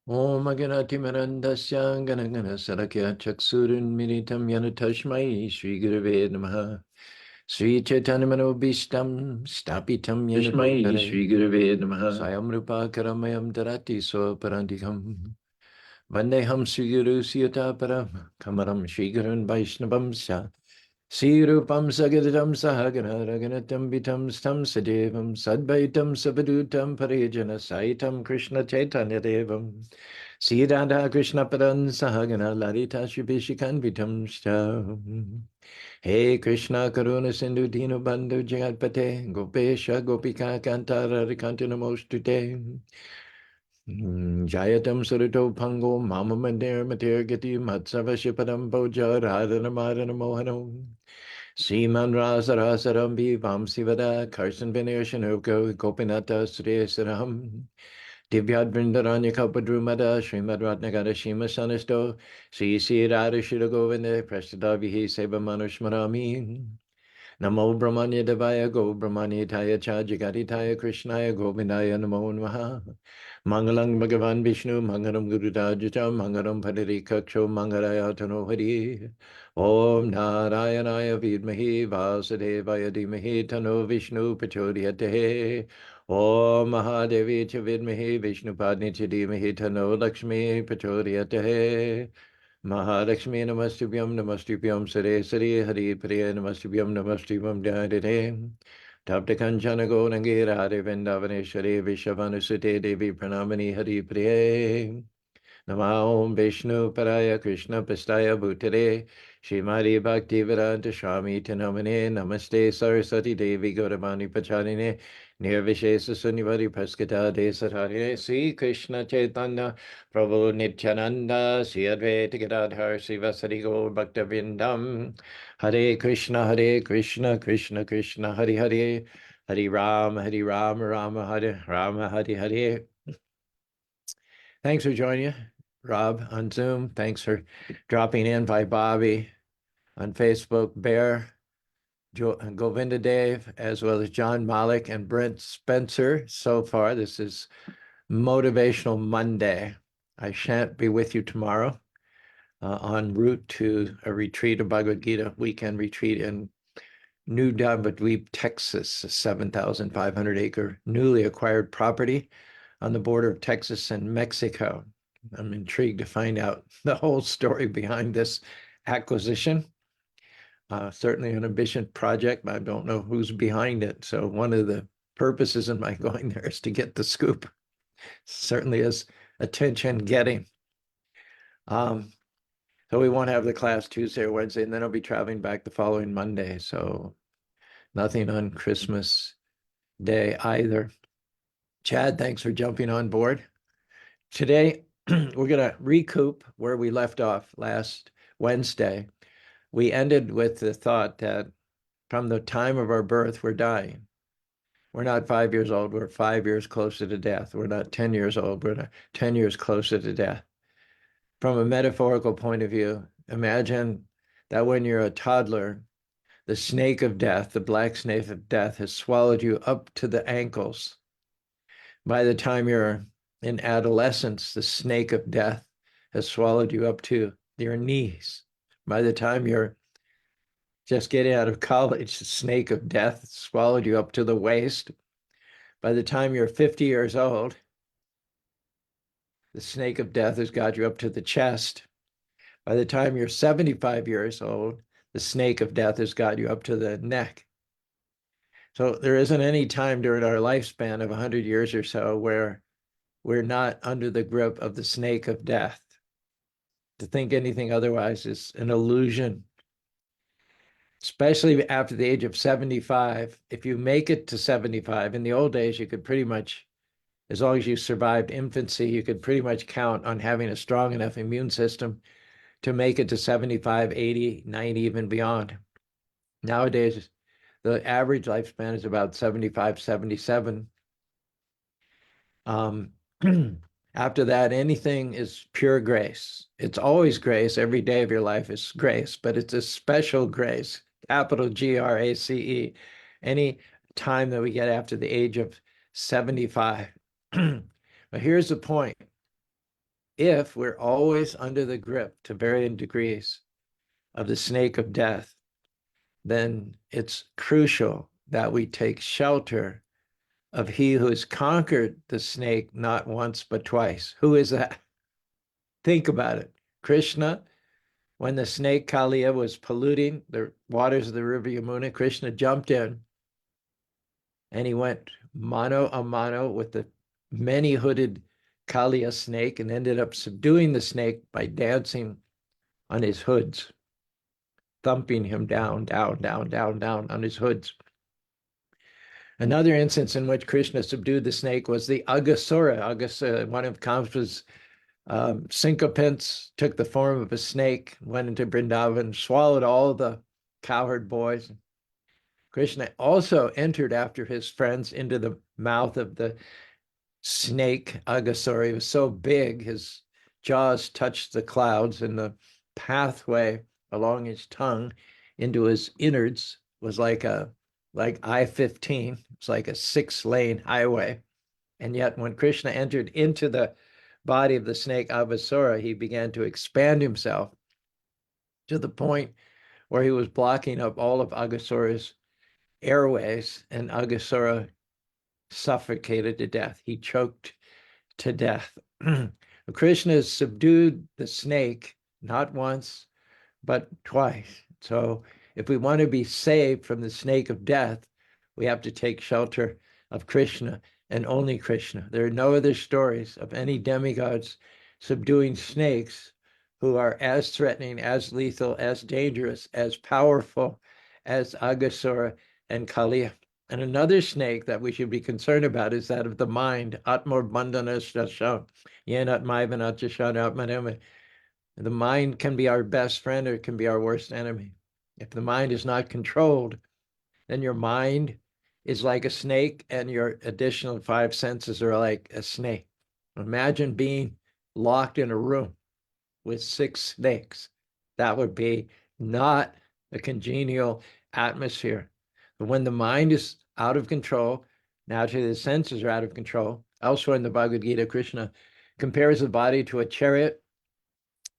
Om Aganatimarandasya Ganagana Sarakya Chaksurunmilitam Yana Tashmai Sri Gurave Namaha Sri Chaitanya Stapitam Yana Tashmai Bhutare Shri Gurave Namaha. Swayam Rupa Karamayam Darati Swaparandikam Vandeham Sri Guru Siyata Param Kamaram Sri Gurun Vaishnavam Sya Sirupam Sagadam Sahagana Raganatam Vitam Stam Sadevam Sadvaitam Savadutam Parijana Saitam Krishna Chaitanya Devam Sri Radha Krishna Padan Sahagana Lalita Shubhishikan Vitam Shtam Hey Krishna Karuna Sindhu Dino Bandhu Jagatpate Gopesha Gopika Kanta Radhikanta Namostute Jayatam Surito Pango Mama Mandir Matir Gati Matsava Shipadam Boja Radhana Madana Mohano Seaman Rasarambi Vamsivada Karsan Vinir Shanoko Gopinata Sri Saram Divyad Vrindaranya Kapadrumada Srimad Ratnagara Shima Sanisto Sri Sri Radha Shira Govinda Prastadavihi Seva Manushmarami Namo Brahmanya Devaya Go Brahmanya Taya Cha Jagaditaya Krishnaya Govindaya Namo Namaha Mangalam Bhagavan Vishnu Mangalam Guru Dajita Mangalam Padari Kaksho Mangaraya Tano Hari Om Narayanaya Vidmahi Vasudevaya Dhimahi Tano Vishnu Prachodhyate Om Mahadevi Cha Vidmahi Vishnu Padni Cha Dhimahi Tano Lakshmi Prachodhyate Mahalakshmi Namastubhyam Sare Sare Hari Priya Namastubhyam Namastubhyam Dharite Tapta Kanchana Gorangira Hari Vendavaneshwari Vishavanusute Devi Pranamani Hari Priya Namo Vishnu Paraya Krishna Pastaya Bhutare Shrimati Bhaktivedanta Swami Tanamane Namaste Saraswati Devi Gauravani Pacharine Nirvishesa Sunivadi Praskata Desatare Sri Krishna Chaitanya Prabhu Nityananda Sri Advaita Gadadhar Srivasadi Gaur Bhaktavindam Hare Krishna Krishna Krishna Hare Hare Hare Ram Rama Hare Rama Hare Hare. Thanks for joining us, Rob, on Zoom. Thanks for dropping in by Bobby on Facebook, Bear, Govinda Dave, as well as John Malik and Brent Spencer. So far, this is Motivational Monday. I shan't be with you tomorrow en route to a retreat, a Bhagavad Gita weekend retreat in New Navadvip, Texas, a 7,500-acre newly acquired property on the border of Texas and Mexico. I'm intrigued to find out the whole story behind this acquisition. Certainly an ambitious project, but I don't know who's behind it. So one of the purposes of my going there is to get the scoop. Certainly is attention getting. So we won't have the class Tuesday or Wednesday, and then I'll be traveling back the following Monday. So nothing on Christmas Day either. Chad, thanks for jumping on board. Today, we're going to recoup where we left off last Wednesday. We ended with the thought that from the time of our birth, we're dying. We're not 5 years old. We're 5 years closer to death. We're not 10 years old. We're not 10 years closer to death. From a metaphorical point of view, imagine that when you're a toddler, the snake of death, the black snake of death, has swallowed you up to the ankles. By the time you're in adolescence, the snake of death has swallowed you up to your knees. By the time you're just getting out of college, the snake of death swallowed you up to the waist. By the time you're 50 years old, the snake of death has got you up to the chest. By the time you're 75 years old, the snake of death has got you up to the neck. So there isn't any time during our lifespan of 100 years or so where we're not under the grip of the snake of death. To think anything otherwise is an illusion. Especially after the age of 75, if you make it to 75, in the old days, you could pretty much, as long as you survived infancy, you could pretty much count on having a strong enough immune system to make it to 75, 80, 90, even beyond. Nowadays, the average lifespan is about 75, 77. After that, anything is pure grace. It's always grace. Every day of your life is grace, but it's a special grace, capital GRACE. Any time that we get after the age of 75. But here's the point. if we're always under the grip to varying degrees of the snake of death, then it's crucial that we take shelter of he who has conquered the snake not once but twice. Who is that? Think about it. Krishna, when the snake Kaliya was polluting the waters of the river Yamuna, Krishna jumped in and he went mano a mano with the many-hooded Kaliya snake and ended up subduing the snake by dancing on his hoods, thumping him down, down, down, down, down on his hoods. Another instance in which Krishna subdued the snake was the Aghasura. Aghasura, one of Kamsa's sycophants, took the form of a snake, went into Vrindavan, swallowed all the cowherd boys. Krishna also entered after his friends into the mouth of the snake Aghasura. He was so big, his jaws touched the clouds, and the pathway along his tongue into his innards was like I-15. It's like a 6-lane highway. And yet when Krishna entered into the body of the snake Aghasura, he began to expand himself to the point where he was blocking up all of Aghasura's airways, and Aghasura suffocated to death. He choked to death. Krishna subdued the snake not once, but twice. So if we want to be saved from the snake of death, we have to take shelter of Krishna and only Krishna. There are no other stories of any demigods subduing snakes who are as threatening, as lethal, as dangerous, as powerful as Aghasura and Kaliya. And another snake that we should be concerned about is that of the mind. Atmor bandhanasya yenatmaivanachashana. The mind can be our best friend or it can be our worst enemy. If the mind is not controlled, then your mind is like a snake and your additional 5 senses are like a snake. Imagine being locked in a room with 6 snakes. That would be not a congenial atmosphere. But when the mind is out of control, naturally the senses are out of control. Elsewhere in the Bhagavad Gita, Krishna compares the body to a chariot.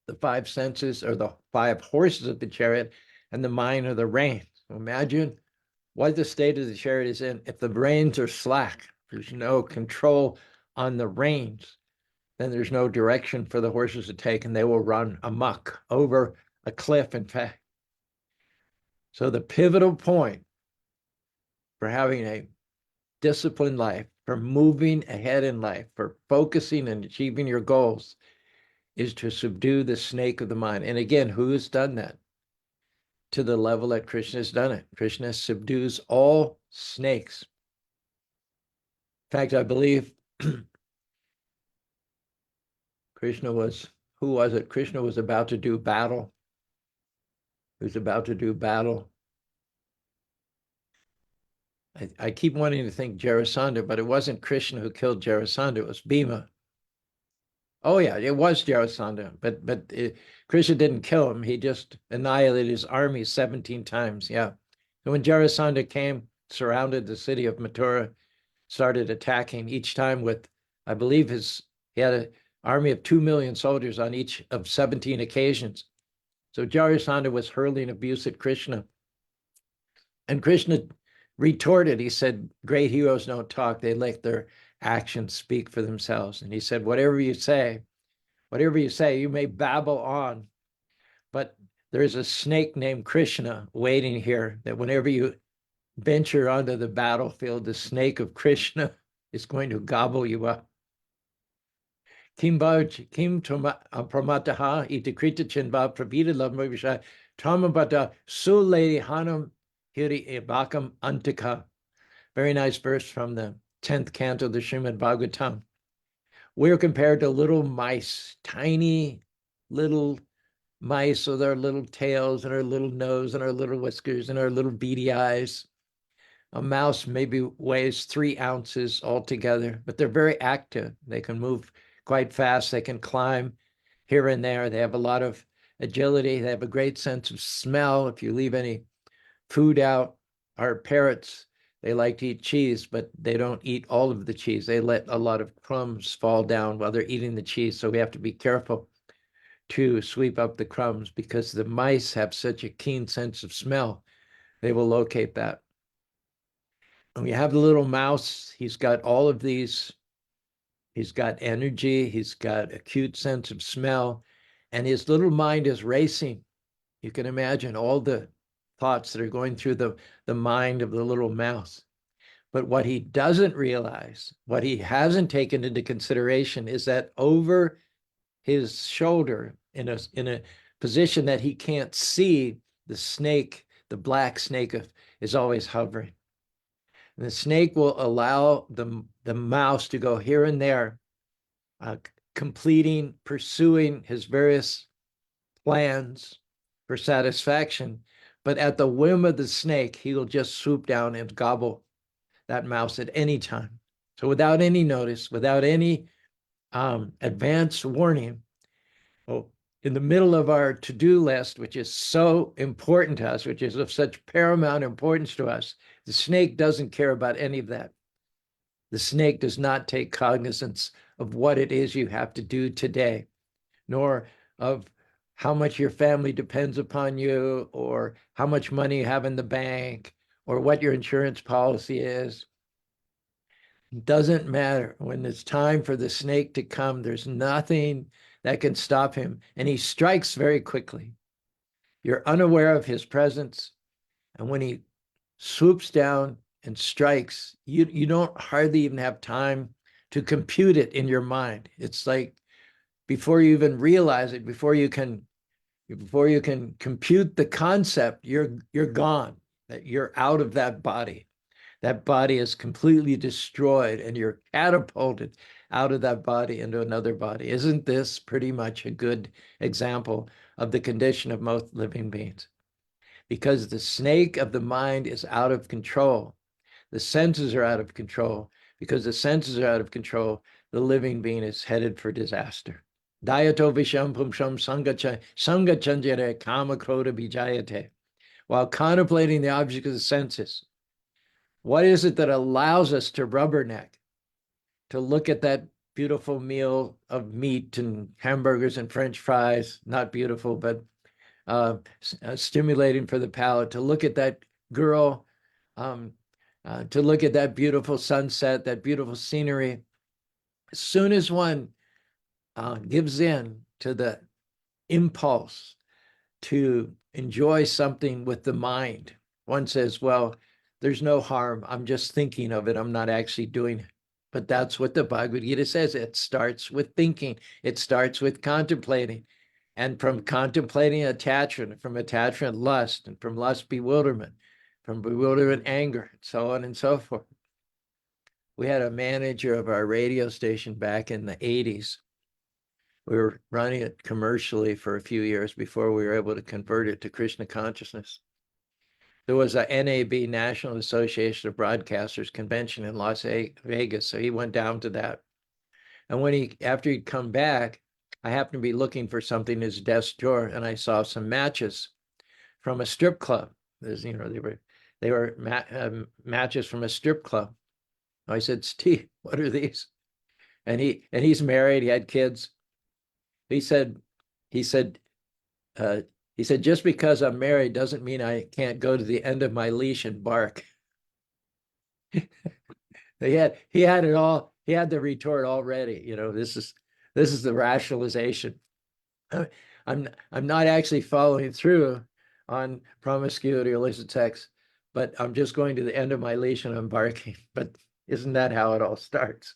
The 5 senses are the 5 horses of the chariot, and the mind are the reins. So imagine what the state of the chariot is in. If the reins are slack, there's no control on the reins, then there's no direction for the horses to take, and they will run amok over a cliff, in fact. So the pivotal point for having a disciplined life, for moving ahead in life, for focusing and achieving your goals, is to subdue the snake of the mind. And again, who has done that? To the level that Krishna has done it. Krishna subdues all snakes. In fact, I believe Krishna was, who was it? Krishna was about to do battle. He was about to do battle. I keep wanting to think Jarasandha, but it wasn't Krishna who killed Jarasandha, it was Bhima. Oh yeah, it was Jarasandha, but Krishna didn't kill him. He just annihilated his army 17 times. Yeah. So when Jarasandha came, surrounded the city of Mathura, started attacking each time with, I believe he had an army of 2 million soldiers on each of 17 occasions. So Jarasandha was hurling abuse at Krishna. And Krishna retorted. He said, great heroes don't talk. They let their actions speak for themselves. And he said, whatever you say, you may babble on, but there's a snake named Krishna waiting here that whenever you venture onto the battlefield, the snake of Krishna is going to gobble you up. Kim pramataha iti krita chinba pravita lavmavisha tamabata suledi hanam hiri ebakam antika. Very nice verse from the 10th canto of the Srimad Bhagavatam. We're compared to little mice, tiny little mice with our little tails and our little nose and our little whiskers and our little beady eyes. A mouse maybe weighs 3 ounces altogether, but they're very active. They can move quite fast. They can climb here and there. They have a lot of agility. They have a great sense of smell. If you leave any food out, our parrots They like to eat cheese, but they don't eat all of the cheese. They let a lot of crumbs fall down while they're eating the cheese. So we have to be careful to sweep up the crumbs because the mice have such a keen sense of smell. They will locate that. And we have the little mouse. He's got all of these. He's got energy. He's got acute sense of smell. And his little mind is racing. You can imagine all the thoughts that are going through the mind of the little mouse. But what he doesn't realize, what he hasn't taken into consideration, is that over his shoulder, in a position that he can't see, the snake, the black snake, is always hovering. And the snake will allow the mouse to go here and there, completing, pursuing his various plans for satisfaction. But at the whim of the snake, he will just swoop down and gobble that mouse at any time. So without any notice, without any advance warning, well, in the middle of our to-do list, which is so important to us, which is of such paramount importance to us, the snake doesn't care about any of that. The snake does not take cognizance of what it is you have to do today, nor of how much your family depends upon you, or how much money you have in the bank, or what your insurance policy is. It doesn't matter. When it's time for the snake to come, there's nothing that can stop him. And he strikes very quickly. You're unaware of his presence. And when he swoops down and strikes, you don't hardly even have time to compute it in your mind. It's like before you even realize it, before you can compute the concept, you're gone. That you're out of that body. That body is completely destroyed and you're catapulted out of that body into another body. Isn't this pretty much a good example of the condition of most living beings? Because the snake of the mind is out of control. The senses are out of control. Because the senses are out of control, the living being is headed for disaster. Dayato visham pumsham sangachanjare kama krota bijayate. While contemplating the object of the senses, what is it that allows us to rubberneck, to look at that beautiful meal of meat and hamburgers and French fries, not beautiful, but stimulating for the palate, to look at that girl, to look at that beautiful sunset, that beautiful scenery. As soon as one gives in to the impulse to enjoy something with the mind, one says, well, there's no harm. I'm just thinking of it. I'm not actually doing it. But that's what the Bhagavad Gita says. It starts with thinking. It starts with contemplating. And from contemplating attachment, from attachment lust, and from lust bewilderment, from bewilderment anger, and so on and so forth. We had a manager of our radio station back in the 80s. We were running it commercially for a few years before we were able to convert it to Krishna consciousness. There was a NAB, National Association of Broadcasters convention in Las Vegas. So he went down to that. And after he'd come back, I happened to be looking for something in his desk drawer, and I saw some matches from a strip club. They were matches from a strip club. I said, Steve, what are these? And he's married. He had kids. He said, just because I'm married doesn't mean I can't go to the end of my leash and bark. He had it all. He had the retort already. This is the rationalization. I'm not actually following through on promiscuity or illicit sex, but I'm just going to the end of my leash and I'm barking. But isn't that how it all starts?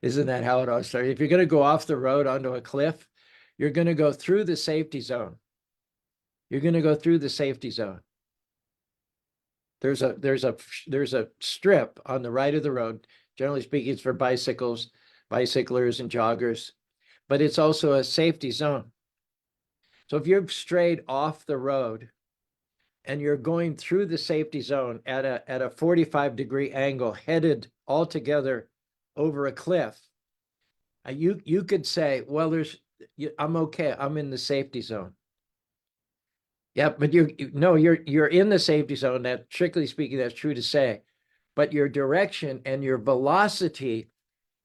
Isn't that how it all starts? If you're going to go off the road onto a cliff, you're going to go through the safety zone. You're going to go through the safety zone. There's a strip on the right of the road. Generally speaking, it's for bicyclers and joggers, but it's also a safety zone. So if you're strayed off the road and you're going through the safety zone at a 45-degree angle, headed altogether over a cliff, you could say, well, I'm okay. I'm in the safety zone. Yeah, but you're in the safety zone. That strictly speaking, that's true to say. But your direction and your velocity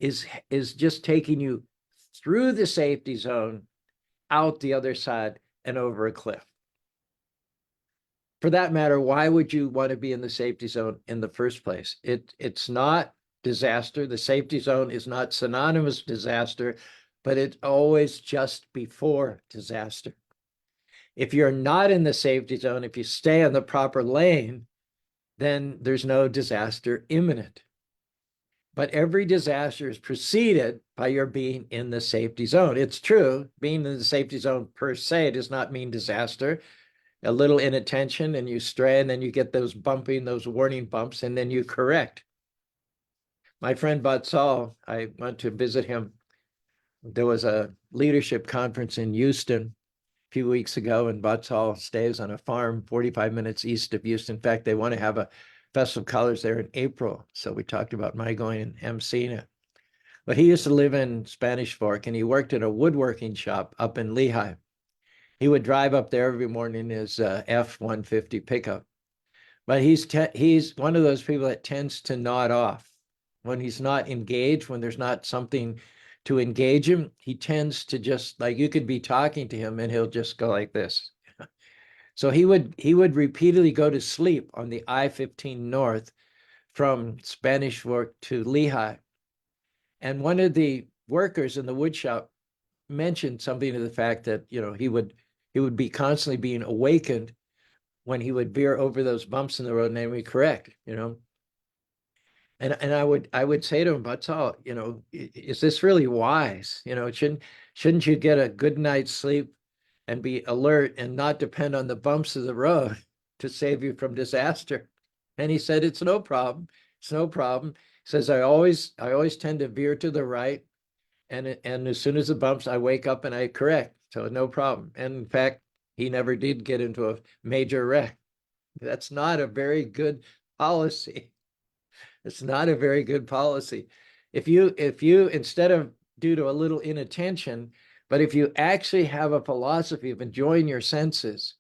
is just taking you through the safety zone, out the other side, and over a cliff. For that matter, why would you want to be in the safety zone in the first place? It's not disaster. The safety zone is not synonymous with disaster, but it's always just before disaster. If you're not in the safety zone, if you stay on the proper lane, then there's no disaster imminent. But every disaster is preceded by your being in the safety zone. It's true, being in the safety zone per se does not mean disaster. A little inattention and you stray, and then you get those bumping, those warning bumps, and then you correct. My friend Batsal, I went to visit him. There was a leadership conference in Houston a few weeks ago, and Batsal stays on a farm 45 minutes east of Houston. In fact, they want to have a Festival of Colors there in April. So we talked about my going and emceeing it. But he used to live in Spanish Fork, and he worked at a woodworking shop up in Lehigh. He would drive up there every morning in his F-150 pickup. But he's one of those people that tends to nod off. When he's not engaged, when there's not something to engage him, he tends to just, like, you could be talking to him and he'll just go like this. So he would repeatedly go to sleep on the I-15 North from Spanish Fork to Lehigh. And one of the workers in the wood shop mentioned something to the fact that, he would be constantly being awakened when he would veer over those bumps in the road and then we correct. And I would say to him, Batsal, is this really wise? Shouldn't you get a good night's sleep and be alert and not depend on the bumps of the road to save you from disaster? And he said, it's no problem. It's no problem. He says, I always tend to veer to the right. And as soon as the bumps, I wake up and I correct. So no problem. And in fact, he never did get into a major wreck. That's not a very good policy. It's not a very good policy. If you instead of due to a little inattention, but if you actually have a philosophy of enjoying your senses,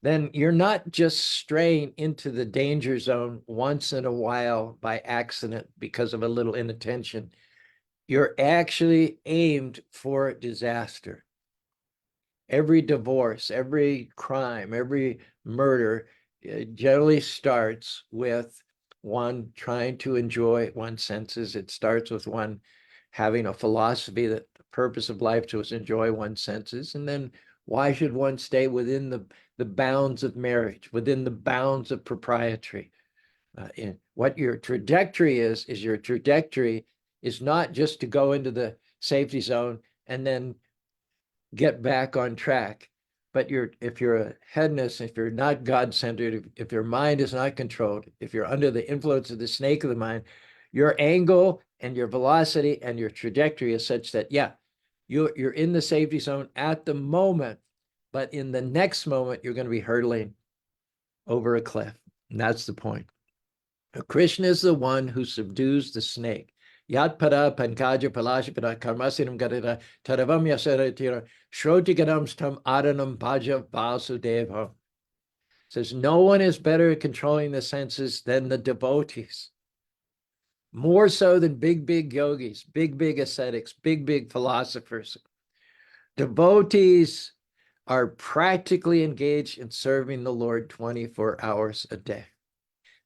then you're not just straying into the danger zone once in a while by accident because of a little inattention. You're actually aimed for disaster. Every divorce, every crime, every murder generally starts with one trying to enjoy one's senses. It starts with one having a philosophy that the purpose of life is to enjoy one's senses. And then why should one stay within the bounds of marriage, within the bounds of propriety? What your trajectory is your trajectory is not just to go into the safety zone and then get back on track. But if you're a hedonist, if you're not God-centered, if your mind is not controlled, if you're under the influence of the snake of the mind, your angle and your velocity and your trajectory is such that, yeah, you're in the safety zone at the moment, but in the next moment, you're going to be hurtling over a cliff. And that's the point. Krishna is the one who subdues the snake. Yat para pankaja palashipara karmasinam gadada tadavam yasaratira shrotigadam stam adanam bhaja vasudeva. Says no one is better at controlling the senses than the devotees. More so than big yogis, big ascetics, big philosophers. Devotees are practically engaged in serving the Lord 24 hours a day.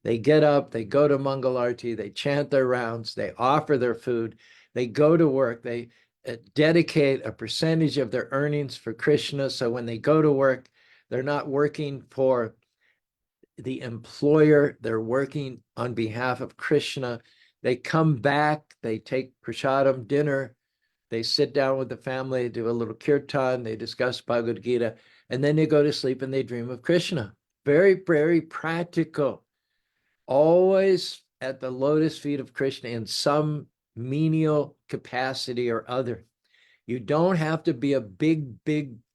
They get up, they go to Mangalarti, they chant their rounds, they offer their food, they go to work, they dedicate a percentage of their earnings for Krishna. So when they go to work, they're not working for the employer, they're working on behalf of Krishna. They come back, they take prasadam, dinner, they sit down with the family, do a little kirtan, they discuss Bhagavad Gita, and then they go to sleep and they dream of Krishna. Very, very practical. Always at the lotus feet of Krishna in some menial capacity or other. You don't have to be a big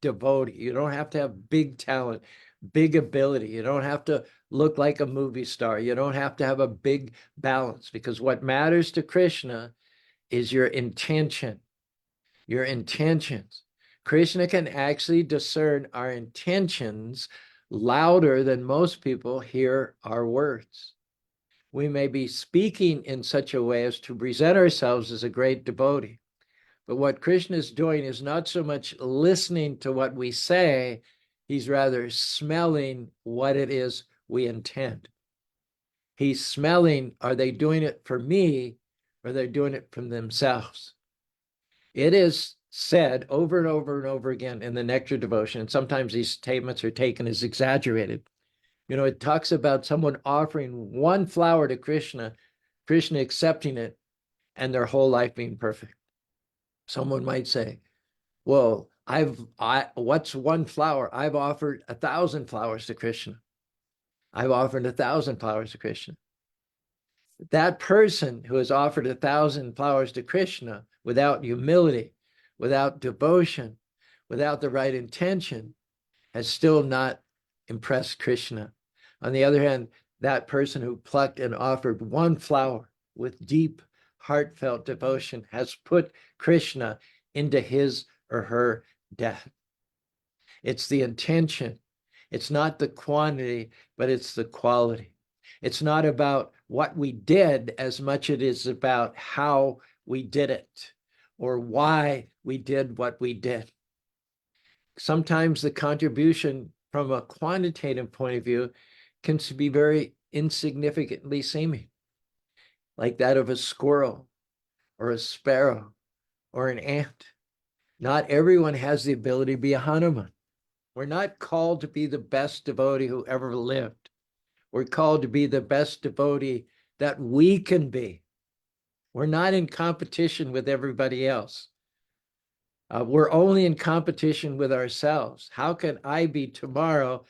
devotee. You don't have to have big talent, big ability. You don't have to look like a movie star. You don't have to have a big balance, because what matters to Krishna is your intention, your intentions. Krishna can actually discern our intentions louder than most people hear our words. We may be speaking in such a way as to present ourselves as a great devotee. But what Krishna is doing is not so much listening to what we say, he's rather smelling what it is we intend. He's smelling, are they doing it for me, or they're doing it from themselves? It is said over and over and over again in the Nectar devotion, and sometimes these statements are taken as exaggerated. It talks about someone offering one flower to Krishna, Krishna accepting it, and their whole life being perfect. Someone might say, well, what's one flower? I've offered 1,000 flowers to Krishna. I've offered 1,000 flowers to Krishna. That person who has offered 1,000 flowers to Krishna without humility, without devotion, without the right intention, has still not impressed Krishna. On the other hand, that person who plucked and offered one flower with deep, heartfelt devotion has put Krishna into his or her death. It's the intention. It's not the quantity, but it's the quality. It's not about what we did as much as it is about how we did it or why we did what we did. Sometimes the contribution from a quantitative point of view can be very insignificantly seeming, like that of a squirrel or a sparrow or an ant. Not everyone has the ability to be a Hanuman. We're not called to be the best devotee who ever lived. We're called to be the best devotee that we can be. We're not in competition with everybody else. We're only in competition with ourselves. How can I be tomorrow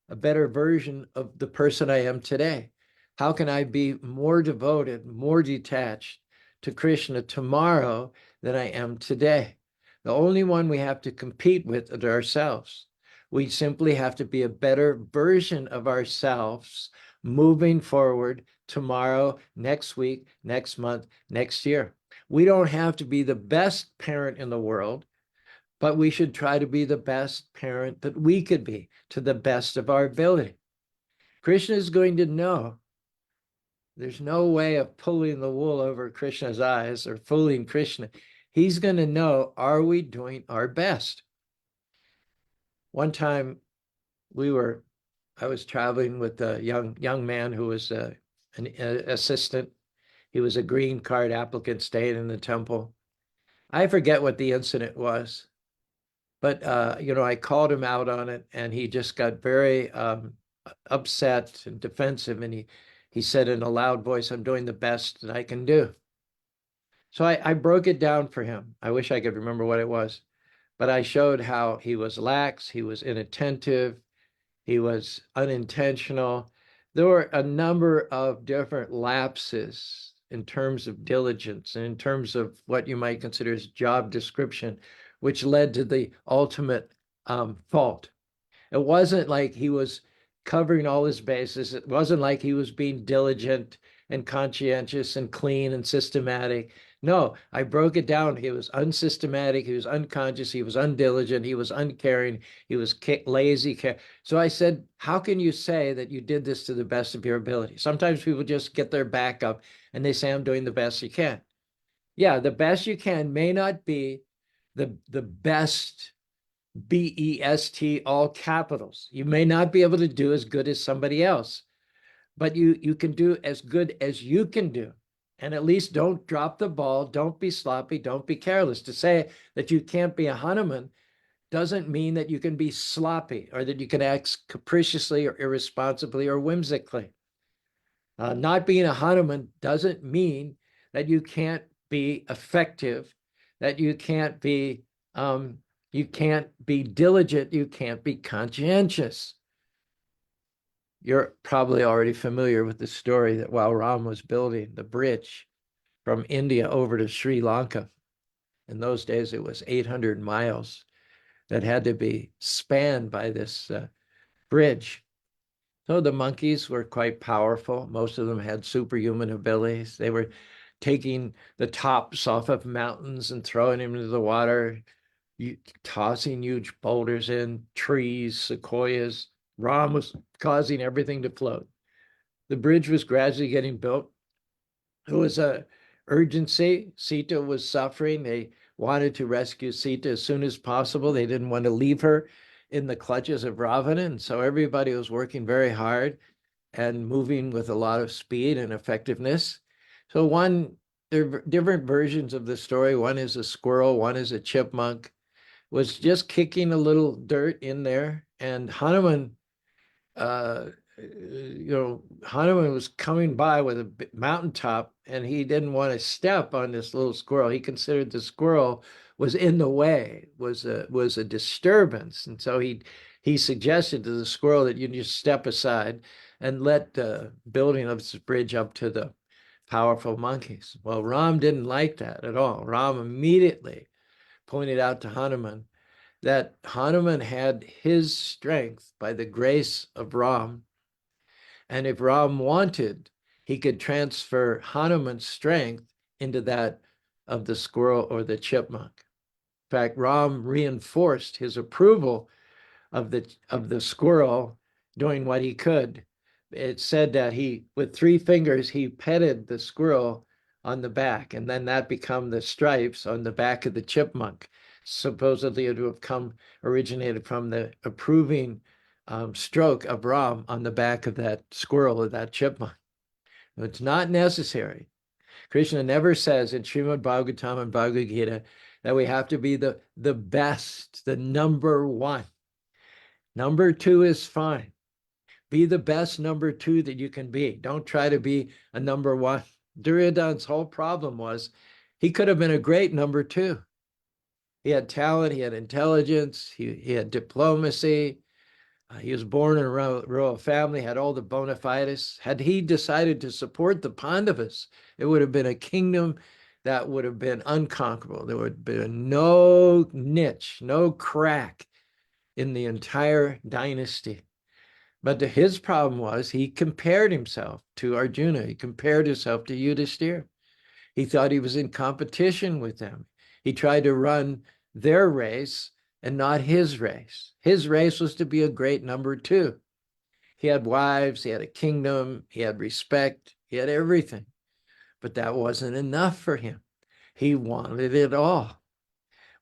a better version of the person I am today? How can I be more devoted, more detached to Krishna tomorrow than I am today? The only one we have to compete with is ourselves. We simply have to be a better version of ourselves moving forward tomorrow, next week, next month, next year. We don't have to be the best parent in the world, but we should try to be the best parent that we could be to the best of our ability. Krishna is going to know. There's no way of pulling the wool over Krishna's eyes or fooling Krishna. He's going to know, are we doing our best? One time I was traveling with a young man who was an assistant. He was a green card applicant staying in the temple. I forget what the incident was, but I called him out on it, and he just got very upset and defensive, and he said in a loud voice, "I'm doing the best that I can do." So I broke it down for him. I wish I could remember what it was, but I showed how he was lax, he was inattentive, he was unintentional. There were a number of different lapses in terms of diligence and in terms of what you might consider as job description, which led to the ultimate fault. It wasn't like he was covering all his bases. It wasn't like he was being diligent and conscientious and clean and systematic. No, I broke it down. He was unsystematic. He was unconscious. He was undiligent. He was uncaring. He was lazy. So I said, how can you say that you did this to the best of your ability? Sometimes people just get their back up and they say, I'm doing the best you can. Yeah, the best you can may not be the best, BEST, all capitals. You may not be able to do as good as somebody else, but you can do as good as you can do. And at least don't drop the ball. Don't be sloppy. Don't be careless. To say that you can't be a Hanuman doesn't mean that you can be sloppy or that you can act capriciously or irresponsibly or whimsically. Not being a Hanuman doesn't mean that you can't be effective, that you can't be diligent, you can't be conscientious. You're probably already familiar with the story that while Ram was building the bridge from India over to Sri Lanka, in those days it was 800 miles that had to be spanned by this bridge. So the monkeys were quite powerful. Most of them had superhuman abilities. They were taking the tops off of mountains and throwing them into the water. tossing huge boulders in, trees, sequoias. Ram was causing everything to float. The bridge was gradually getting built. It was a urgency. Sita was suffering. They wanted to rescue Sita as soon as possible. They didn't want to leave her in the clutches of Ravana. And so everybody was working very hard and moving with a lot of speed and effectiveness. So there are different versions of the story. One is a squirrel, one is a chipmunk, was just kicking a little dirt in there. And Hanuman, Hanuman was coming by with a mountaintop and he didn't want to step on this little squirrel. He considered the squirrel was in the way, was a disturbance. And so he suggested to the squirrel that you just step aside and let the building of this bridge up to the powerful monkeys. Well, Ram didn't like that at all. Ram immediately pointed out to Hanuman that Hanuman had his strength by the grace of Ram. And if Ram wanted, he could transfer Hanuman's strength into that of the squirrel or the chipmunk. In fact, Ram reinforced his approval of the squirrel doing what he could. It said that with 3 fingers, he petted the squirrel on the back, and then that became the stripes on the back of the chipmunk. Supposedly it would have originated from the approving stroke of Ram on the back of that squirrel or that chipmunk. It's not necessary. Krishna never says in Srimad Bhagavatam and Bhagavad Gita that we have to be the best, the number one. Number two is fine. Be the best number two that you can be. Don't try to be a number one. Duryodhana's whole problem was he could have been a great number two. He had talent, he had intelligence, he had diplomacy. He was born in a royal family, had all the bona fides. Had he decided to support the Pandavas, it would have been a kingdom that would have been unconquerable. There would have been no niche, no crack in the entire dynasty. But his problem was he compared himself to Arjuna. He compared himself to Yudhishthira. He thought he was in competition with them. He tried to run their race and not his race. His race was to be a great number two. He had wives, he had a kingdom, he had respect, he had everything. But that wasn't enough for him. He wanted it all.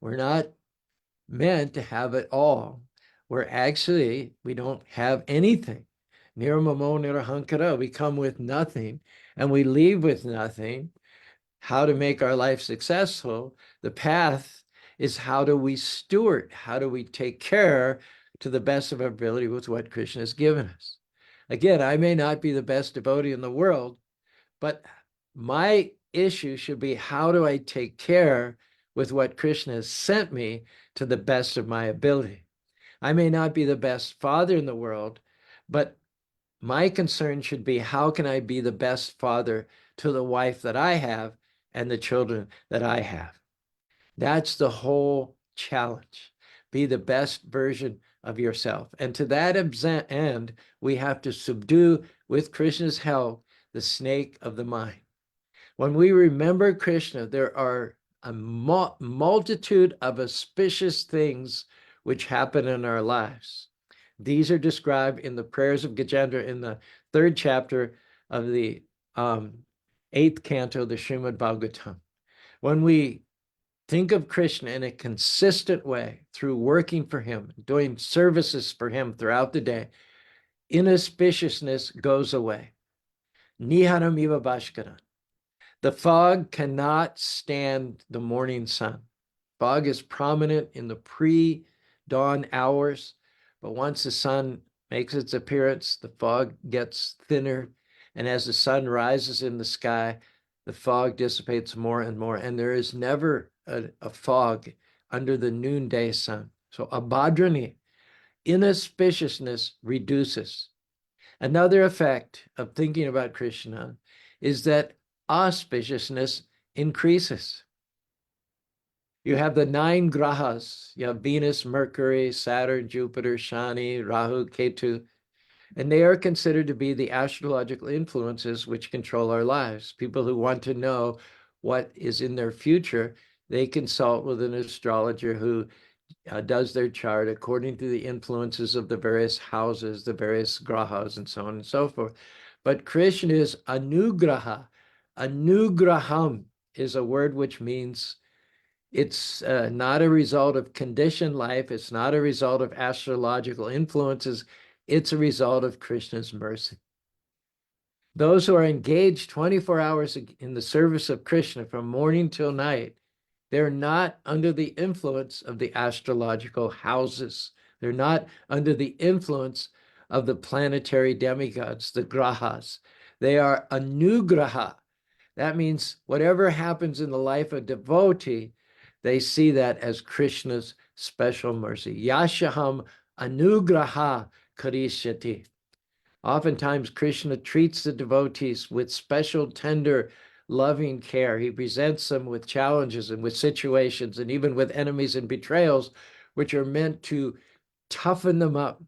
We're not meant to have it all. We don't have anything. Nirmamo nirahankara, we come with nothing and we leave with nothing. How to make our life successful, the path is how do we steward, how do we take care to the best of our ability with what Krishna has given us. Again, I may not be the best devotee in the world, but my issue should be how do I take care with what Krishna has sent me to the best of my ability. I may not be the best father in the world, but my concern should be how can I be the best father to the wife that I have and the children that I have. That's the whole challenge. Be the best version of yourself. And to that end, we have to subdue, with Krishna's help, the snake of the mind. When we remember Krishna, there are a multitude of auspicious things which happen in our lives. These are described in the prayers of Gajendra in the 3rd chapter of the 8th canto, the Srimad Bhagavatam. When we think of Krishna in a consistent way through working for him, doing services for him throughout the day, inauspiciousness goes away. Niharam iva bhaskaran. The fog cannot stand the morning sun. Fog is prominent in the pre-dawn hours, but once the sun makes its appearance, the fog gets thinner, and as the sun rises in the sky, the fog dissipates more and more, and there is never a fog under the noonday sun. So abhadrani, inauspiciousness reduces. Another effect of thinking about Krishna is that auspiciousness increases. You have the 9 grahas. You have Venus, Mercury, Saturn, Jupiter, Shani, Rahu, Ketu, and they are considered to be the astrological influences which control our lives. People who want to know what is in their future they consult with an astrologer who does their chart according to the influences of the various houses, the various grahas, and so on and so forth. But Krishna is anugraha. Anugraham is a word which means it's not a result of conditioned life. It's not a result of astrological influences. It's a result of Krishna's mercy. Those who are engaged 24 hours in the service of Krishna from morning till night, they're not under the influence of the astrological houses. They're not under the influence of the planetary demigods, the grahas. They are anugraha. That means whatever happens in the life of devotee, they see that as Krishna's special mercy. Yashaham anugraha karishyati. Oftentimes, Krishna treats the devotees with special, tender, loving care. He presents them with challenges and with situations and even with enemies and betrayals, which are meant to toughen them up,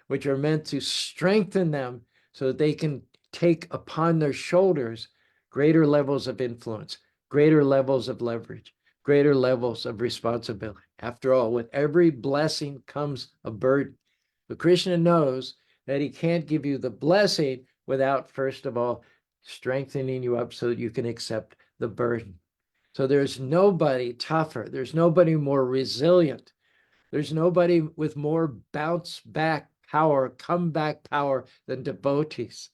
which are meant to strengthen them so that they can take upon their shoulders greater levels of influence, greater levels of leverage, greater levels of responsibility. After all, with every blessing comes a burden. But Krishna knows that he can't give you the blessing without, first of all, strengthening you up so that you can accept the burden. So there's nobody tougher. There's nobody more resilient. There's nobody with more bounce back power, comeback power than devotees.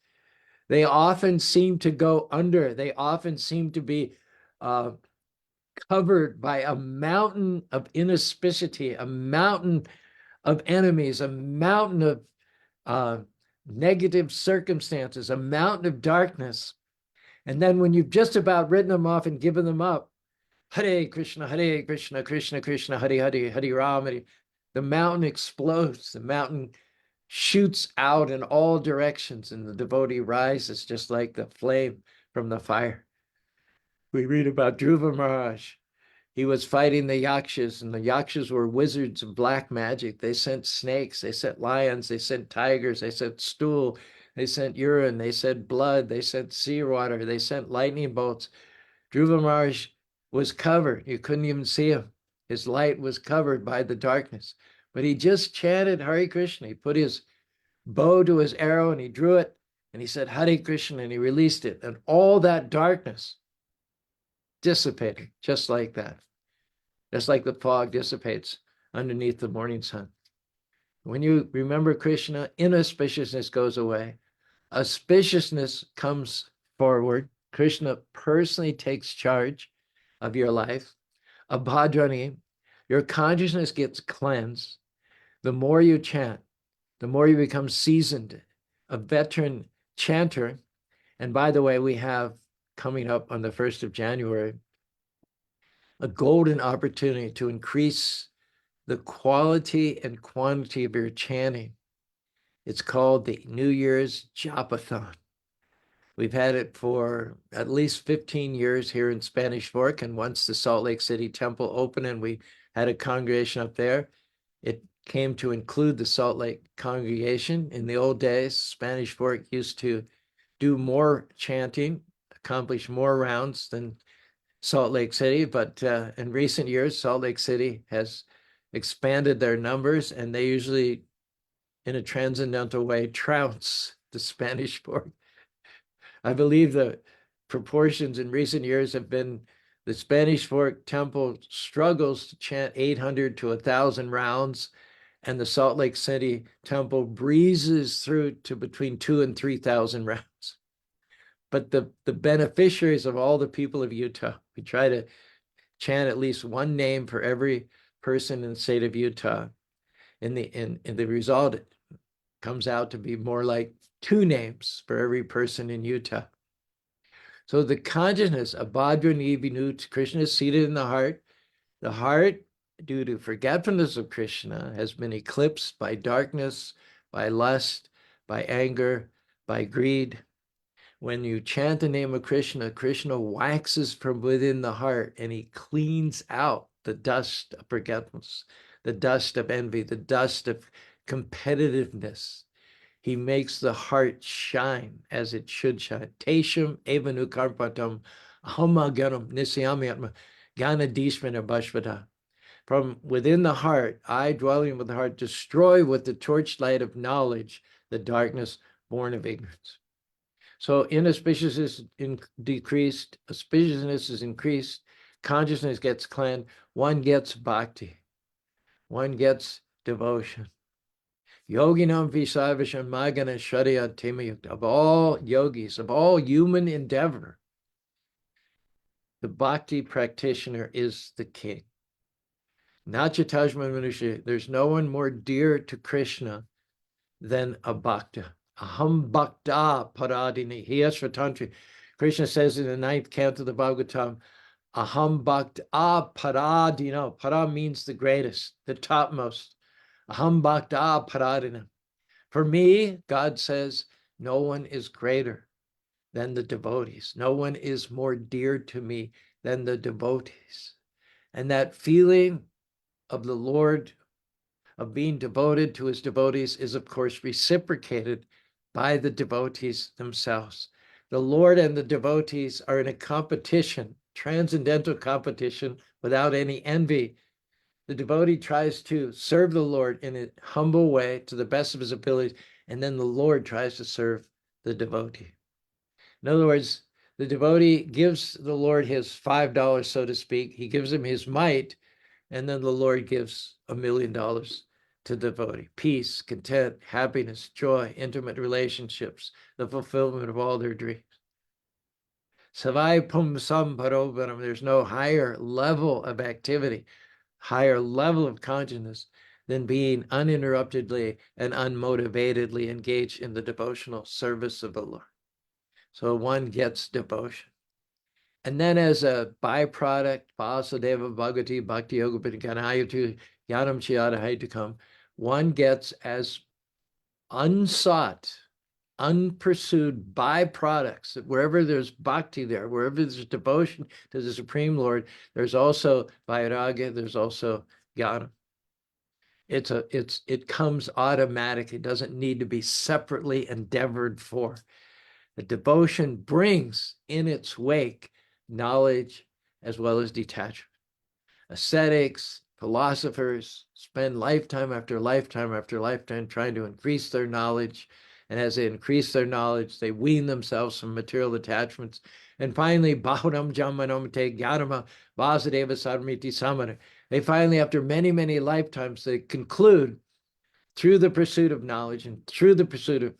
They often seem to go under. They often seem to be covered by a mountain of inauspicity, a mountain of enemies, a mountain of negative circumstances, a mountain of darkness. And then when you've just about written them off and given them up, Hare Krishna, Krishna Krishna, Hare Hare, Hare Ram, the mountain explodes. The mountain shoots out in all directions, and the devotee rises just like the flame from the fire. We read about Dhruva Maharaj. He was fighting the Yakshas, and the Yakshas were wizards of black magic. They sent snakes, they sent lions, they sent tigers, they sent stool, they sent urine, they sent blood, they sent seawater, they sent lightning bolts. Dhruva Maharaj was covered. You couldn't even see him. His light was covered by the darkness. But he just chanted Hare Krishna. He put his bow to his arrow and he drew it and he said Hare Krishna and he released it. And all that darkness dissipated just like that. Just like the fog dissipates underneath the morning sun. When you remember Krishna, inauspiciousness goes away. Auspiciousness comes forward. Krishna personally takes charge of your life. Abhadrani, your consciousness gets cleansed. The more you chant, the more you become seasoned, a veteran chanter. And by the way, we have coming up on the 1st of January, a golden opportunity to increase the quality and quantity of your chanting. It's called the New Year's Japathon. We've had it for at least 15 years here in Spanish Fork, and once the Salt Lake City Temple opened and we had a congregation up there, it came to include the Salt Lake congregation. In the old days, Spanish Fork used to do more chanting, accomplish more rounds than Salt Lake City, but in recent years, Salt Lake City has expanded their numbers, and they usually, in a transcendental way, trounce the Spanish Fork. I believe the proportions in recent years have been the Spanish Fork Temple struggles to chant 800 to 1,000 rounds, and the Salt Lake City Temple breezes through to between 2,000 and 3,000 rounds. But the beneficiaries of all the people of Utah, we try to chant at least one name for every person in the state of Utah. And the result comes out to be more like 2 names for every person in Utah. So the consciousness of Bhadrani Vinut, Krishna is seated in the heart. The heart, due to forgetfulness of Krishna, has been eclipsed by darkness, by lust, by anger, by greed. When you chant the name of Krishna, Krishna waxes from within the heart and he cleans out the dust of forgetfulness, the dust of envy, the dust of competitiveness. He makes the heart shine as it should shine. Tesham evanu karpatam ahamaganam nisyamyatma. Ganadishmana Bhashvata. From within the heart, I dwelling with the heart, destroy with the torchlight of knowledge the darkness born of ignorance. So inauspiciousness is decreased, auspiciousness is increased, consciousness gets cleansed, one gets bhakti, one gets devotion. Yoginam Visavisham Magana Shariya Temayukta. Of all yogis, of all human endeavor, the bhakti practitioner is the king. Nachatajma Manusha, there's no one more dear to Krishna than a bhakta. Aham bhakta paradini. Hiyasvatantri. Krishna says in the 9th canto of the Bhagavatam, Aham bhakta paradina. Para means the greatest, the topmost. Aham bhakta paradina. For me, God says, no one is greater than the devotees. No one is more dear to me than the devotees. And that feeling of the Lord, of being devoted to his devotees, is of course reciprocated by the devotees themselves. The Lord and the devotees are in a competition, transcendental competition, without any envy. The devotee tries to serve the Lord in a humble way to the best of his abilities, and then the Lord tries to serve the devotee. In other words, the devotee gives the Lord his $5, so to speak. He gives him his might, and then the Lord gives $1 million to the devotee. Peace, content, happiness, joy, intimate relationships, the fulfillment of all their dreams. Savai pum sam parobaram. There's no higher level of activity, higher level of consciousness than being uninterruptedly and unmotivatedly engaged in the devotional service of the Lord. So one gets devotion. And then as a byproduct, Vasudeva Bhagavati Bhakti Yoga Padikanayatu Yanam Chiyata Haitakam, one gets as unsought, unpursued byproducts, that wherever there's bhakti there, wherever there's devotion to the Supreme Lord, there's also vairagya, there's also jnana. It comes automatic. It doesn't need to be separately endeavored for. The devotion brings in its wake knowledge as well as detachment. Ascetics, philosophers spend lifetime after lifetime after lifetime trying to increase their knowledge. And as they increase their knowledge, they wean themselves from material attachments. And finally, Bahuram Jamanamate Gyarama Vasudeva Sarmiti Samana. They finally, after many, many lifetimes, they conclude through the pursuit of knowledge and through the pursuit of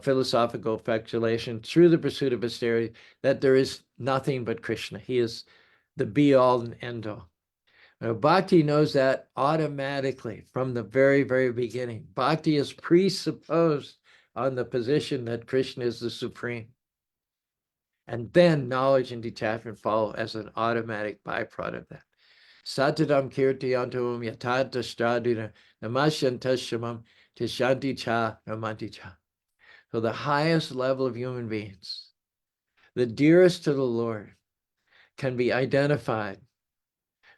philosophical speculation, through the pursuit of austerity, that there is nothing but Krishna. He is the be-all and end-all. Now, Bhakti knows that automatically from the very, very beginning. Bhakti is presupposed on the position that Krishna is the supreme. And then knowledge and detachment follow as an automatic byproduct of that. Satadam kirtiyantum yatata stradina namasyantashamam tishanti cha namanti cha. So the highest level of human beings, the dearest to the Lord, can be identified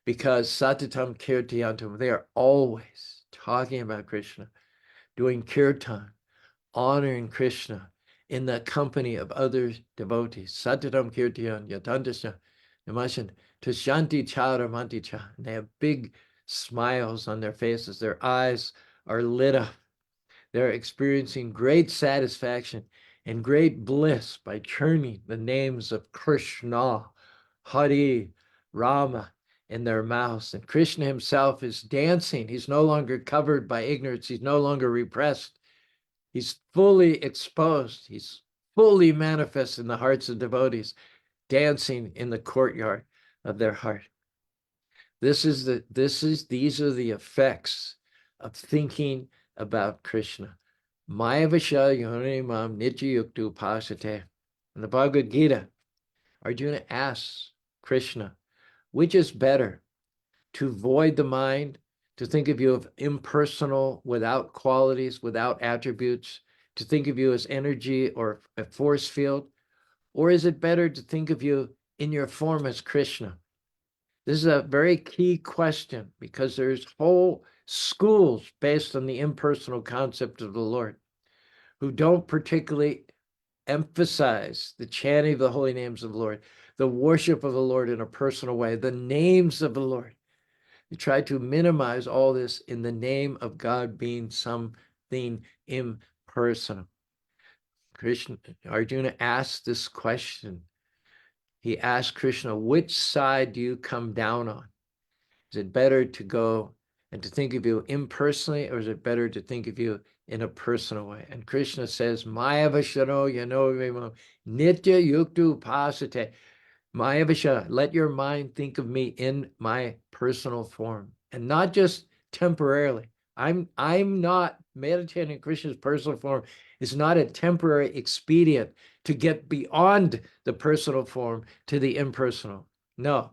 because Satatam Kirtiyantam, they are always talking about Krishna, doing kirtan, honoring Krishna in the company of other devotees. Satatam Kirtiyan Yatandasya Namashan Tashanti Chara Manti Cha. They have big smiles on their faces. Their eyes are lit up. They're experiencing great satisfaction and great bliss by churning the names of Krishna, Hari, Rama in their mouths. And Krishna himself is dancing. He's no longer covered by ignorance. He's no longer repressed. He's fully exposed. He's fully manifest in the hearts of devotees, dancing in the courtyard of their heart. These are the effects of thinking about Krishna. Mayavasha Yohanimam Nityayuktu Pasate. In the Bhagavad Gita, Arjuna asks Krishna, which is better, to void the mind, to think of you as impersonal, without qualities, without attributes, to think of you as energy or a force field, or is it better to think of you in your form as Krishna? This is a very key question because there's whole schools based on the impersonal concept of the Lord who don't particularly emphasize the chanting of the holy names of the Lord, the worship of the Lord in a personal way, the names of the Lord. You try to minimize all this in the name of God being something impersonal. Arjuna asked this question. He asked Krishna, which side do you come down on? Is it better to go and to think of you impersonally, or is it better to think of you in a personal way? And Krishna says, Maya Vashano Yano Nitya Yuktu Pasate. Maya Vasha, let your mind think of me in my personal form, and not just temporarily. I'm not meditating Krishna's personal form. It's not a temporary expedient to get beyond the personal form to the impersonal. No.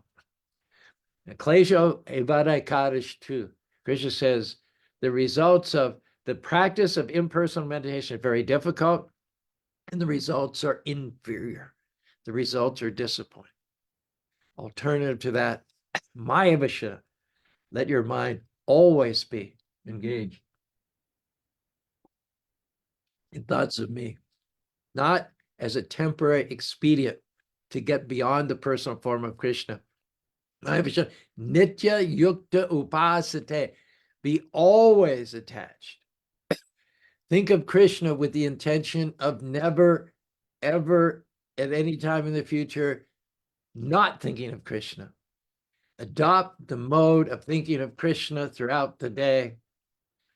Klesho Evadai Kaddish too. Krishna says the results of the practice of impersonal meditation is very difficult, and the results are inferior. The results are disappointing. Alternative to that, Mayavasha, let your mind always be engaged in thoughts of me, not as a temporary expedient to get beyond the personal form of Krishna. Mayavasha, Nitya Yukta Upasate, be always attached. Think of Krishna with the intention of never, ever, at any time in the future, not thinking of Krishna. Adopt the mode of thinking of Krishna throughout the day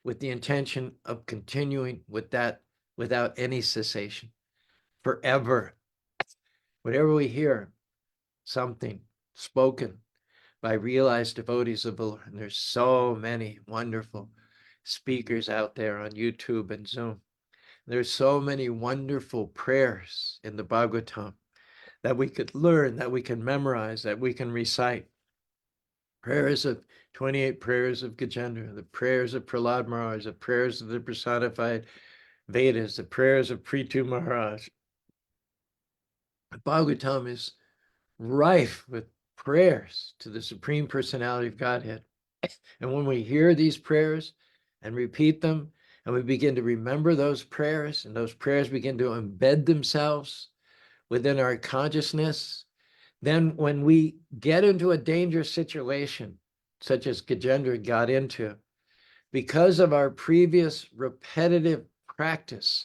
with the intention of continuing with that without any cessation, forever. Whenever we hear something spoken by realized devotees of the Lord, and there's so many wonderful speakers out there on YouTube and Zoom. There's so many wonderful prayers in the Bhagavatam that we could learn, that we can memorize, that we can recite. Prayers of 28 prayers of Gajendra, the prayers of Prahlad Maharaj, the prayers of the personified Vedas, the prayers of Prithu Maharaj. The Bhagavatam is rife with prayers to the Supreme Personality of Godhead. And when we hear these prayers and repeat them, and we begin to remember those prayers, and those prayers begin to embed themselves within our consciousness, then when we get into a dangerous situation, such as Gajendra got into, because of our previous repetitive practice,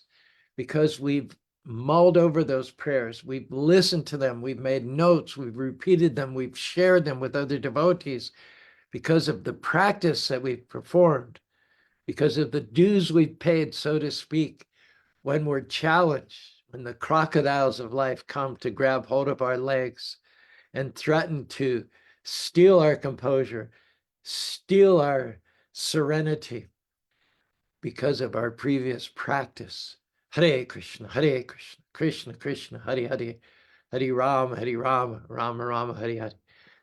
because we've mulled over those prayers, we've listened to them, we've made notes, we've repeated them, we've shared them with other devotees, because of the practice that we've performed, because of the dues we've paid, so to speak, when we're challenged, when the crocodiles of life come to grab hold of our legs and threaten to steal our composure, steal our serenity because of our previous practice. Hare Krishna, Krishna Krishna, Hare Hare, Hare Rama, Rama Rama, Hare Hare.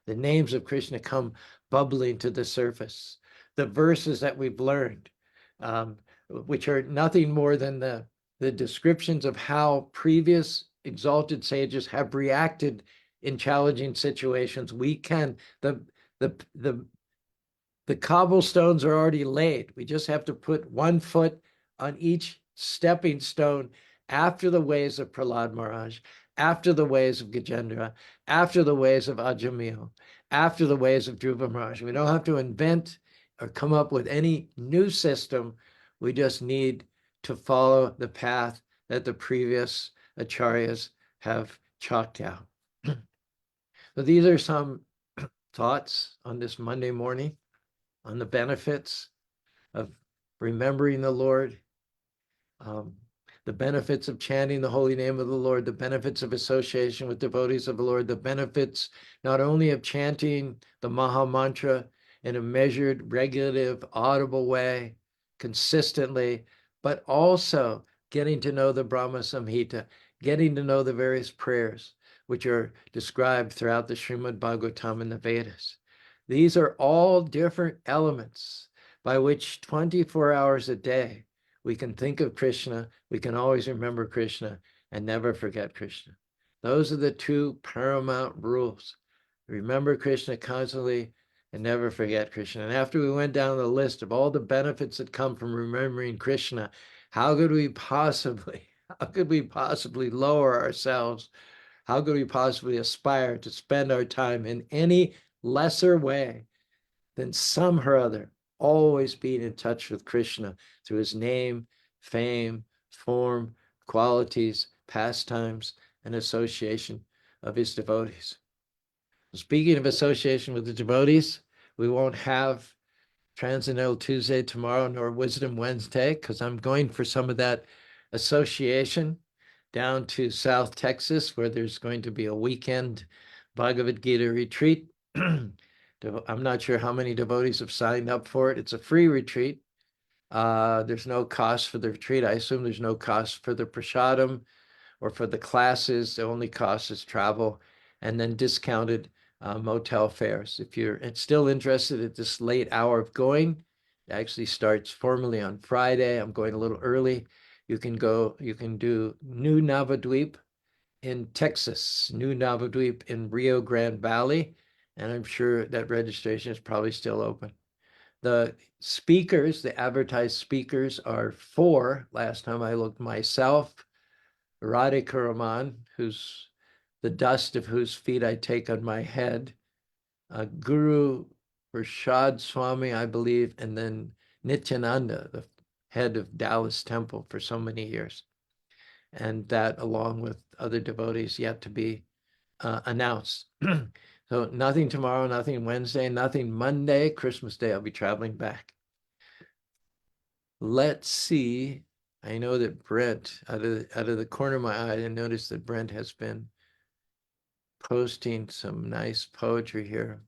The names of Krishna come bubbling to the surface. The verses that we've learned, which are nothing more than the descriptions of how previous exalted sages have reacted in challenging situations. We can, the cobblestones are already laid. We just have to put one foot on each stepping stone after the ways of Prahlad Maharaj, after the ways of Gajendra, after the ways of Ajamil, after the ways of Dhruva Maharaj. We don't have to invent or come up with any new system. We just need to follow the path that the previous acharyas have chalked out. So these are some thoughts on this Monday morning on the benefits of remembering the Lord, the benefits of chanting the holy name of the Lord, the benefits of association with devotees of the Lord, the benefits not only of chanting the Maha Mantra in a measured, regulative, audible way, consistently, but also getting to know the Brahma Samhita, getting to know the various prayers which are described throughout the Srimad Bhagavatam and the Vedas. These are all different elements by which 24 hours a day we can think of Krishna, we can always remember Krishna, and never forget Krishna. Those are the two paramount rules. Remember Krishna constantly and never forget Krishna. And after we went down the list of all the benefits that come from remembering Krishna, how could we possibly lower ourselves How could we possibly aspire to spend our time in any lesser way than somehow or other always being in touch with Krishna through his name, fame, form, qualities, pastimes, and association of his devotees? Speaking of association with the devotees, we won't have Transcendental Tuesday tomorrow nor Wisdom Wednesday because I'm going for some of that association down to South Texas, where there's going to be a weekend Bhagavad Gita retreat. I'm not sure how many devotees have signed up for it. It's a free retreat. There's no cost for the retreat. I assume there's no cost for the prasadam or for the classes. The only cost is travel and then discounted motel fares. If you're still interested at this late hour of going, it actually starts formally on Friday. I'm going a little early. You can do New Navadweep in Texas, New Navadweep in Rio Grande Valley, and I'm sure that registration is probably still open. The speakers, the advertised speakers, are four. Last time I looked, myself, Radhika, who's the dust of whose feet I take on my head, Guru Rashad Swami, I believe, and then Nityananda, the head of Taoist Temple for so many years. And that, along with other devotees, yet to be announced. So nothing tomorrow, nothing Wednesday, nothing Monday. Christmas Day, I'll be traveling back. Let's see. I know that Brent, out of the corner of my eye, I noticed that Brent has been posting some nice poetry here.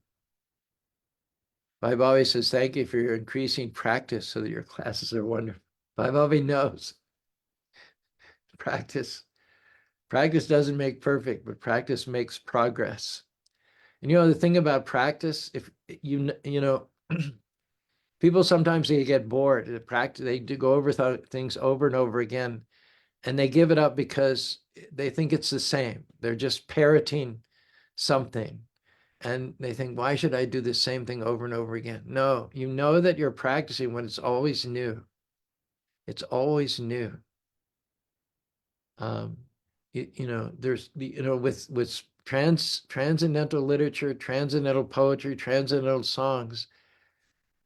Bobby says, thank you for your increasing practice so that your classes are wonderful. Bobby knows. Practice doesn't make perfect, but practice makes progress. And the thing about practice, if you know, people sometimes they get bored. They do go over things over and over again, and they give it up because they think it's the same. They're just parroting something. And they think, why should I do the same thing over and over again? No, you know that you're practicing when it's always new. It's always new. There's, with transcendental literature, transcendental poetry, transcendental songs,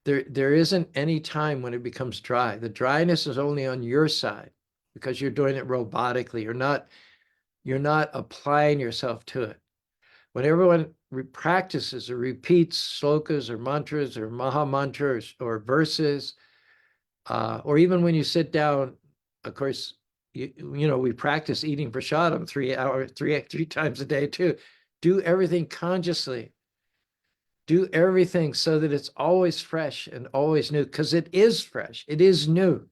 there isn't any time when it becomes dry. The dryness is only on your side because you're doing it robotically. You're not applying yourself to it. When everyone practices or repeats slokas or mantras or maha mantras or verses, or even when you sit down, of course, we practice eating prasadam 3 times a day too. Do everything consciously. Do everything so that it's always fresh and always new, because it is fresh. It is new.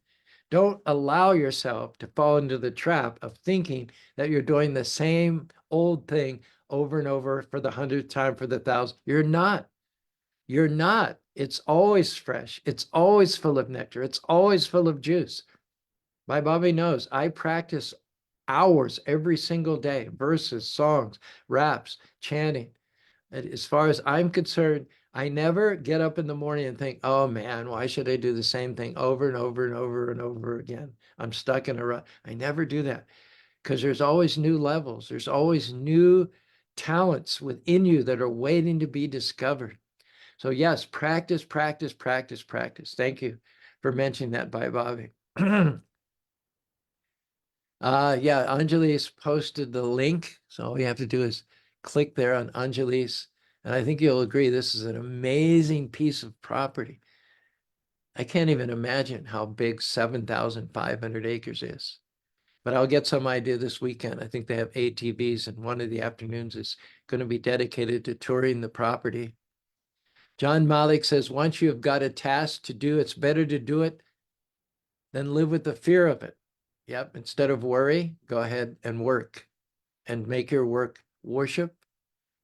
Don't allow yourself to fall into the trap of thinking that you're doing the same old thing over and over for the 100th time, for the 1,000th. You're not. You're not. It's always fresh. It's always full of nectar. It's always full of juice. My Bobby knows I practice hours every single day, verses, songs, raps, chanting. And as far as I'm concerned, I never get up in the morning and think, oh man, why should I do the same thing over and over and over and over again? I'm stuck in a rut. I never do that because there's always new levels. There's always new talents within you that are waiting to be discovered. So yes, practice, practice, practice, practice. Thank you for mentioning that, Bobby. Yeah, Anjali's posted the link. So all you have to do is click there on Anjali's. And I think you'll agree this is an amazing piece of property. I can't even imagine how big 7,500 acres is. But I'll get some idea this weekend. I think they have ATVs, and one of the afternoons is going to be dedicated to touring the property. John Malik says, once you have got a task to do, it's better to do it than live with the fear of it. Yep, instead of worry, go ahead and work and make your work worship.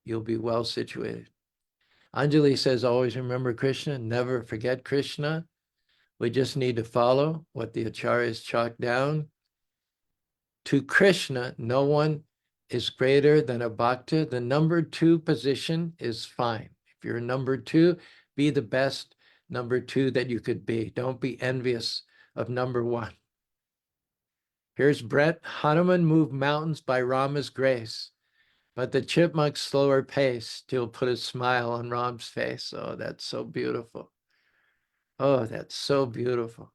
You'll be well situated. Anjali says, always remember Krishna, never forget Krishna. We just need to follow what the acharyas chalked down. To Krishna, no one is greater than a bhakta. The number 2 position is fine. If you're number 2, be the best number 2 that you could be. Don't be envious of number 1. Here's Brett. Hanuman moved mountains by Rama's grace. But the chipmunk's slower pace still put a smile on Ram's face. Oh, that's so beautiful. Oh, that's so beautiful.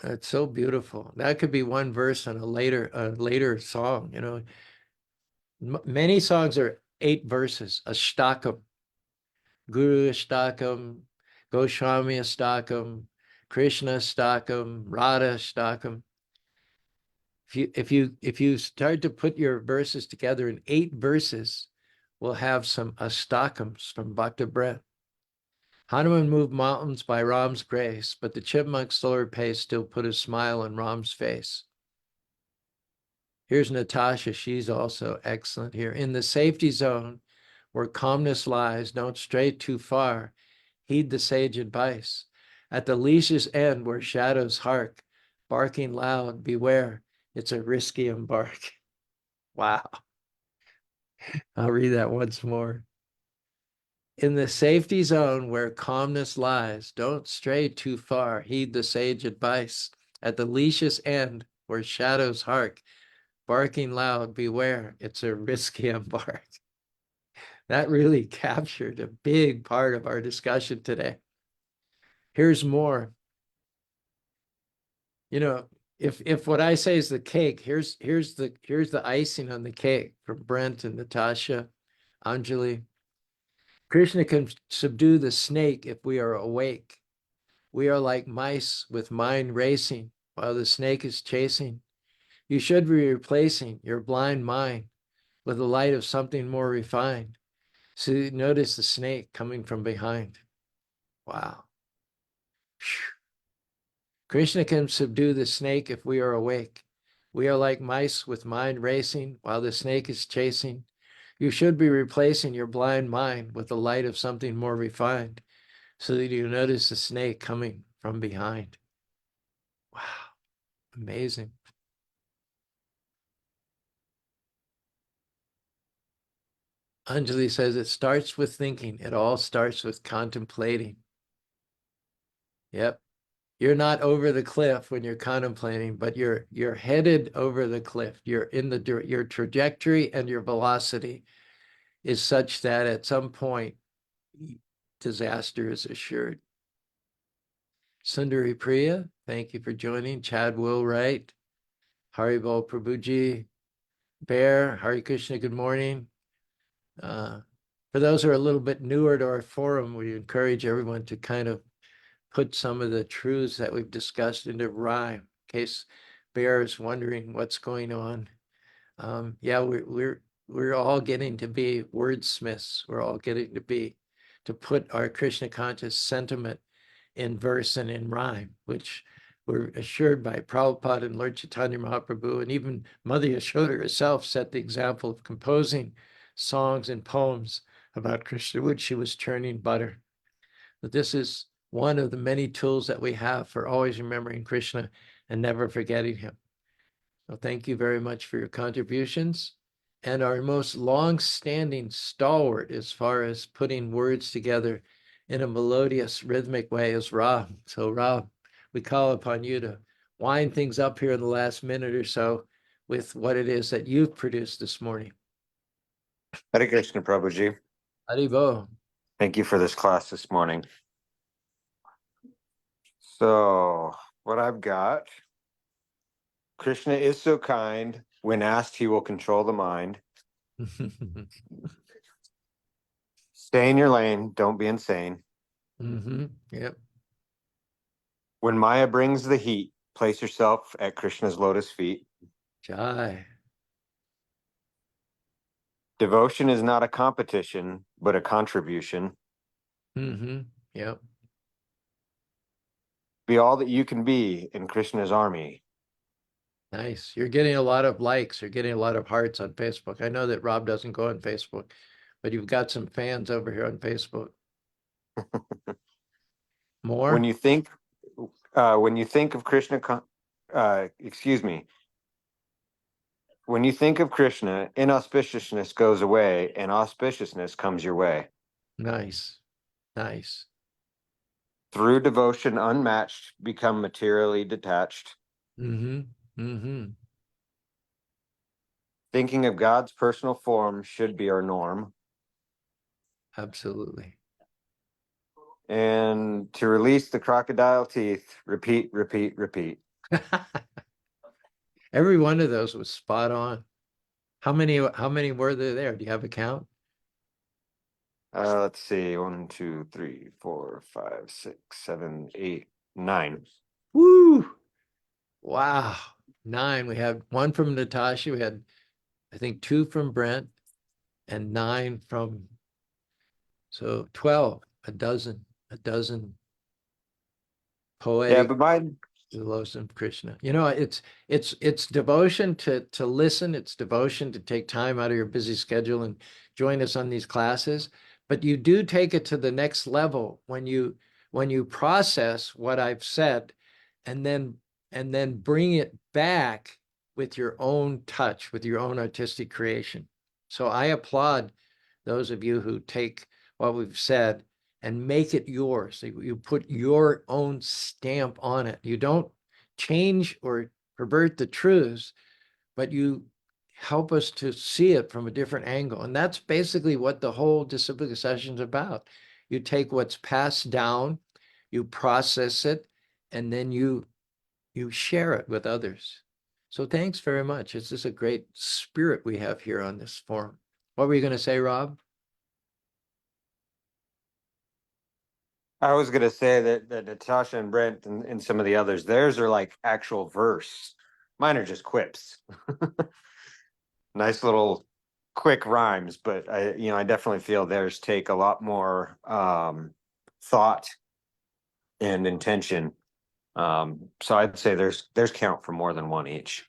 That's so beautiful. That could be one verse on a later song. You know, many songs are 8 verses. Ashtakam, Guru Ashtakam, Goswami Ashtakam, Krishna Ashtakam, Radha Ashtakam. If you start to put your verses together in 8 verses, we'll have some Ashtakams from Bhakta Breath. Hanuman moved mountains by Ram's grace, but the chipmunk's slower pace still put a smile on Ram's face. Here's Natasha. She's also excellent here. In the safety zone where calmness lies, don't stray too far. Heed the sage advice. At the leash's end where shadows hark, barking loud, beware. It's a risky embark. Wow. I'll read that once more. In the safety zone where calmness lies, don't stray too far. Heed the sage advice. At the leash's end where shadows hark, barking loud, beware. It's a risky embark. That really captured a big part of our discussion today. Here's more. You know, if what I say is the cake, here's the icing on the cake from Brent and Natasha, Anjali. Krishna can subdue the snake if we are awake. We are like mice with mind racing while the snake is chasing. You should be replacing your blind mind with the light of something more refined. So you notice the snake coming from behind. Wow. Krishna can subdue the snake if we are awake. We are like mice with mind racing while the snake is chasing. You should be replacing your blind mind with the light of something more refined so that you notice the snake coming from behind. Wow, amazing. Anjali says it starts with thinking. It all starts with contemplating. Yep. You're not over the cliff when you're contemplating, but you're headed over the cliff. You're in your trajectory and your velocity is such that at some point disaster is assured. Sundari Priya, thank you for joining. Chad Willwright, Haribol Prabhuji, Bear, Hare Krishna, good morning. For those who are a little bit newer to our forum, we encourage everyone to kind of put some of the truths that we've discussed into rhyme, in case Bear is wondering what's going on. Yeah, we're all getting to be wordsmiths. We're all getting to put our Krishna conscious sentiment in verse and in rhyme, which we're assured by Prabhupada and Lord Chaitanya Mahaprabhu, and even Mother Yashoda herself set the example of composing songs and poems about Krishna, which she was churning butter. But this is one of the many tools that we have for always remembering Krishna and never forgetting him. So thank you very much for your contributions. And our most long-standing stalwart as far as putting words together in a melodious, rhythmic way is Rob. So Rob, we call upon you to wind things up here in the last minute or so with what it is that you've produced this morning. Hare Krishna, Prabhuji. Haribo. Thank you for this class this morning. So, what I've got, Krishna is so kind. When asked, he will control the mind. Stay in your lane. Don't be insane. Yep. When Maya brings the heat, place yourself at Krishna's lotus feet. Jai. Devotion is not a competition, but a contribution. Yep. Be all that you can be in Krishna's army. Nice. You're getting a lot of likes. You're getting a lot of hearts on Facebook. I know that Rob doesn't go on Facebook, but you've got some fans over here on Facebook. More? When you think of Krishna, when you think of Krishna, inauspiciousness goes away and auspiciousness comes your way. Nice. Nice. Through devotion unmatched, become materially detached. Thinking of God's personal form should be our norm. Absolutely. And to release the crocodile teeth, repeat, repeat, repeat. Every one of those was spot on. How many were there? Do you have a count? Let's see. 1, 2, 3, 4, 5, 6, 7, 8, 9. Woo! Wow. 9. We had one from Natasha. We had, I think, 2 from Brent and 9 from, so 12, a dozen Yeah, poetic but mine, devotion of Krishna. You know, it's devotion to listen. It's devotion to take time out of your busy schedule and join us on these classes. But you do take it to the next level when you process what I've said, and then bring it back with your own touch, with your own artistic creation. So I applaud those of you who take what we've said and make it yours. You put your own stamp on it. You don't change or pervert the truths, but you help us to see it from a different angle. And that's basically what the whole disciplic session is about. You take what's passed down, you process it, and then you share it with others. So thanks very much. It's just a great spirit we have here on this forum. What were you going to say, Rob? I was gonna say that Natasha and Brent and some of the others, theirs are like actual verse. Mine are just quips. Nice little quick rhymes, but I definitely feel theirs take a lot more thought and intention. So I'd say there's count for more than one each.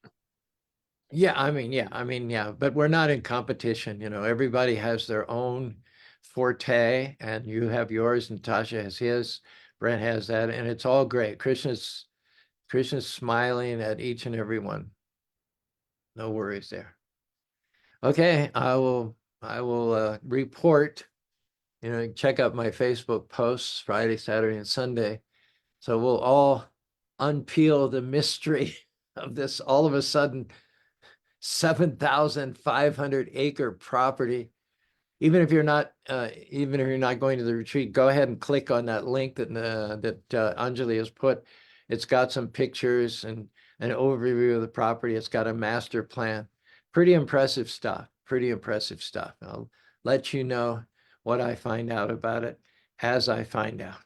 Yeah, but we're not in competition. Everybody has their own forte, and you have yours, Natasha has his, Brent has that, and it's all great. Krishna's smiling at each and every one. No worries there. Okay, I will report, check out my Facebook posts Friday, Saturday, and Sunday. So we'll all unpeel the mystery of this all of a sudden 7,500-acre property. Even if you're not going to the retreat, go ahead and click on that link that Anjali has put. It's got some pictures and an overview of the property. It's got a master plan. Pretty impressive stuff. Pretty impressive stuff. I'll let you know what I find out about it as I find out.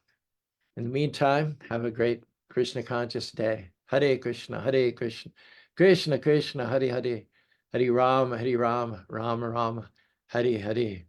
In the meantime, have a great Krishna conscious day. Hare Krishna, Hare Krishna, Krishna Krishna, Hare Hare, Hare Rama, Rama Rama, Hare Hare.